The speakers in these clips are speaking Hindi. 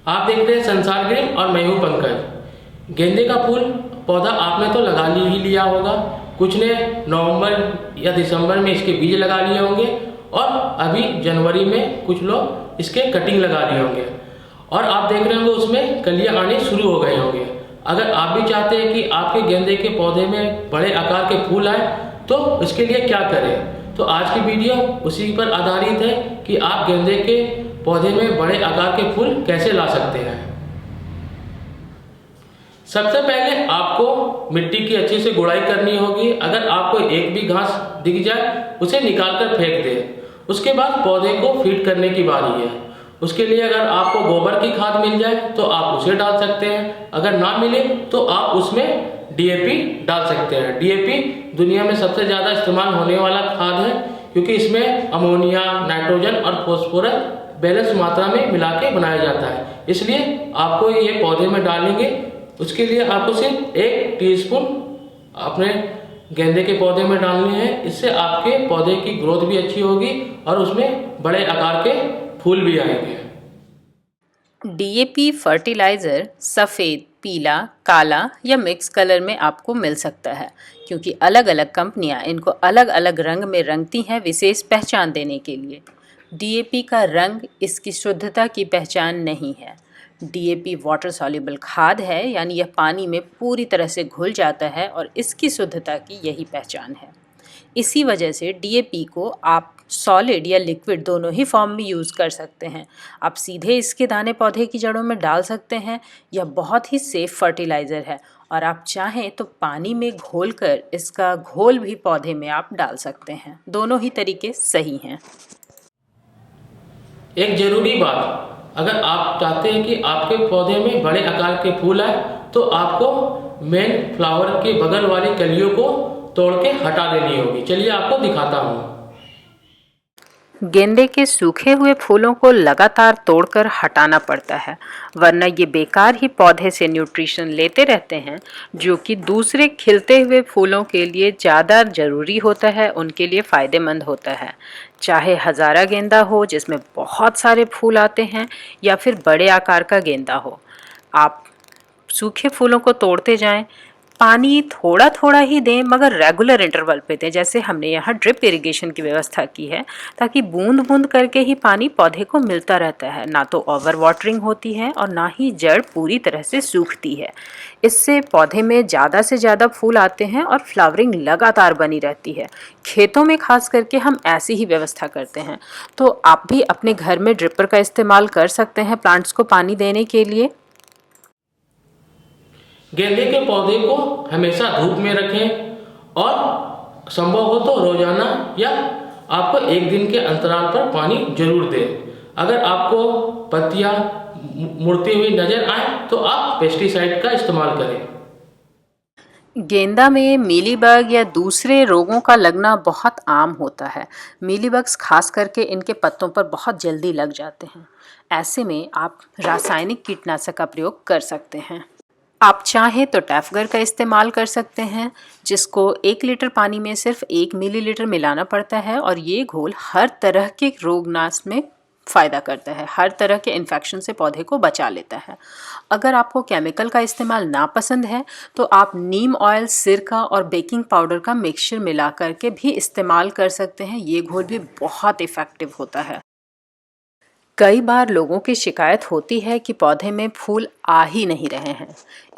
आप देख रहे हैं संसार ग्रीन और मैं हूं पंकज। गेंदे का फूल पौधा आपने तो लगा ही लिया होगा। कुछ ने नवंबर या दिसंबर में इसके बीज लगा लिए होंगे और अभी जनवरी में कुछ लोग इसके कटिंग लगा लिए होंगे और आप देख रहे होंगे उसमें कलियां आने शुरू हो गए होंगे। अगर आप भी चाहते हैं कि आपके गेंदे के पौधे में बड़े आकार के फूल आए तो इसके लिए क्या करें, तो आज की वीडियो उसी पर आधारित है कि आप गेंदे के पौधे में बड़े आकार के फूल कैसे ला सकते हैं। सबसे पहले आपको मिट्टी की अच्छी से गुड़ाई करनी होगी। अगर आपको एक भी घास दिख जाए उसे निकाल कर फेंक दें। उसके बाद पौधे को फीड करने की बारी है। उसके लिए अगर आपको गोबर की खाद मिल जाए तो आप उसे डाल सकते हैं, अगर ना मिले तो आप उसमें डीएपी डाल सकते हैं। डीएपी दुनिया में सबसे ज़्यादा इस्तेमाल होने वाला खाद है क्योंकि इसमें अमोनिया, नाइट्रोजन और फॉस्फोरस बैलेंस मात्रा में मिला के बनाया जाता है, इसलिए आपको ये पौधे में डालेंगे। उसके लिए आपको सिर्फ 1 टीस्पून अपने गेंदे के पौधे में डालने हैं। इससे आपके पौधे की ग्रोथ भी अच्छी होगी और उसमें बड़े आकार के फूल भी आएंगे। डीएपी फर्टिलाइज़र सफ़ेद, पीला, काला या मिक्स कलर में आपको मिल सकता है क्योंकि अलग अलग कंपनियां इनको अलग अलग रंग में रंगती हैं विशेष पहचान देने के लिए। डीएपी का रंग इसकी शुद्धता की पहचान नहीं है। डीएपी वाटर सॉल्युबल खाद है, यानी यह पानी में पूरी तरह से घुल जाता है और इसकी शुद्धता की यही पहचान है। इसी वजह से डीएपी को आप सॉलिड या लिक्विड दोनों ही फॉर्म में यूज़ कर सकते हैं। आप सीधे इसके दाने पौधे की जड़ों में डाल सकते हैं। यह बहुत ही सेफ फर्टिलाइज़र है और आप चाहें तो पानी में घोलकर इसका घोल भी पौधे में आप डाल सकते हैं। दोनों ही तरीके सही हैं। एक जरूरी बात, अगर आप चाहते हैं कि आपके पौधे में बड़े आकार के फूल आए तो आपको मेन फ्लावर के बगल वाली कलियों को तोड़ के हटा देनी होगी। चलिए आपको दिखाता हूँ। गेंदे के सूखे हुए फूलों को लगातार तोड़कर हटाना पड़ता है, वरना ये बेकार ही पौधे से न्यूट्रिशन लेते रहते हैं जो कि दूसरे खिलते हुए फूलों के लिए ज़्यादा ज़रूरी होता है, उनके लिए फ़ायदेमंद होता है। चाहे हज़ारा गेंदा हो जिसमें बहुत सारे फूल आते हैं या फिर बड़े आकार का गेंदा हो, आप सूखे फूलों को तोड़ते जाएं। पानी थोड़ा थोड़ा ही दें मगर रेगुलर इंटरवल पे दें। जैसे हमने यहाँ ड्रिप इरिगेशन की व्यवस्था की है ताकि बूंद बूंद करके ही पानी पौधे को मिलता रहता है, ना तो ओवर वाटरिंग होती है और ना ही जड़ पूरी तरह से सूखती है। इससे पौधे में ज़्यादा से ज़्यादा फूल आते हैं और फ्लावरिंग लगातार बनी रहती है। खेतों में खास करके हम ऐसी ही व्यवस्था करते हैं, तो आप भी अपने घर में ड्रिपर का इस्तेमाल कर सकते हैं प्लांट्स को पानी देने के लिए। गेंदे के पौधे को हमेशा धूप में रखें और संभव हो तो रोजाना या आपको 1 दिन के अंतराल पर पानी जरूर दें। अगर आपको पत्तियां मुड़ती हुई नजर आए तो आप पेस्टिसाइड का इस्तेमाल करें। गेंदा में मीलीबग या दूसरे रोगों का लगना बहुत आम होता है। मीलीबग्स खास करके इनके पत्तों पर बहुत जल्दी लग जाते हैं। ऐसे में आप रासायनिक कीटनाशक का प्रयोग कर सकते हैं। आप चाहें तो टैफगर का इस्तेमाल कर सकते हैं, जिसको 1 लीटर पानी में सिर्फ 1 मिलीलीटर मिलाना पड़ता है और ये घोल हर तरह के रोगनाश में फ़ायदा करता है, हर तरह के इन्फेक्शन से पौधे को बचा लेता है। अगर आपको केमिकल का इस्तेमाल ना पसंद है तो आप नीम ऑयल, सिरका और बेकिंग पाउडर का मिक्सचर मिला करके भी इस्तेमाल कर सकते हैं। ये घोल भी बहुत इफ़ेक्टिव होता है। कई बार लोगों की शिकायत होती है कि पौधे में फूल आ ही नहीं रहे हैं।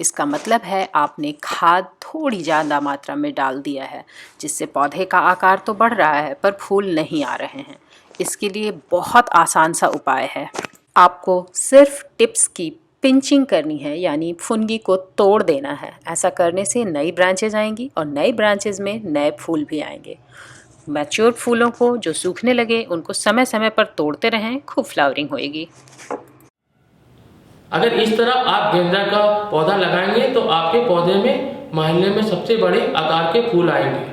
इसका मतलब है आपने खाद थोड़ी ज़्यादा मात्रा में डाल दिया है, जिससे पौधे का आकार तो बढ़ रहा है पर फूल नहीं आ रहे हैं। इसके लिए बहुत आसान सा उपाय है। आपको सिर्फ टिप्स की पिंचिंग करनी है, यानी फुनगी को तोड़ देना है। ऐसा करने से नई ब्रांचेज आएंगी और नई ब्रांचेज में नए फूल भी आएंगे। मैच्योर फूलों को जो सूखने लगे उनको समय समय पर तोड़ते रहें, खूब फ्लावरिंग होएगी। अगर इस तरह आप गेंदा का पौधा लगाएंगे तो आपके पौधे में महीने में सबसे बड़े आकार के फूल आएंगे।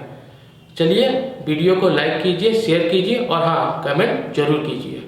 चलिए वीडियो को लाइक कीजिए, शेयर कीजिए और हाँ, कमेंट जरूर कीजिए।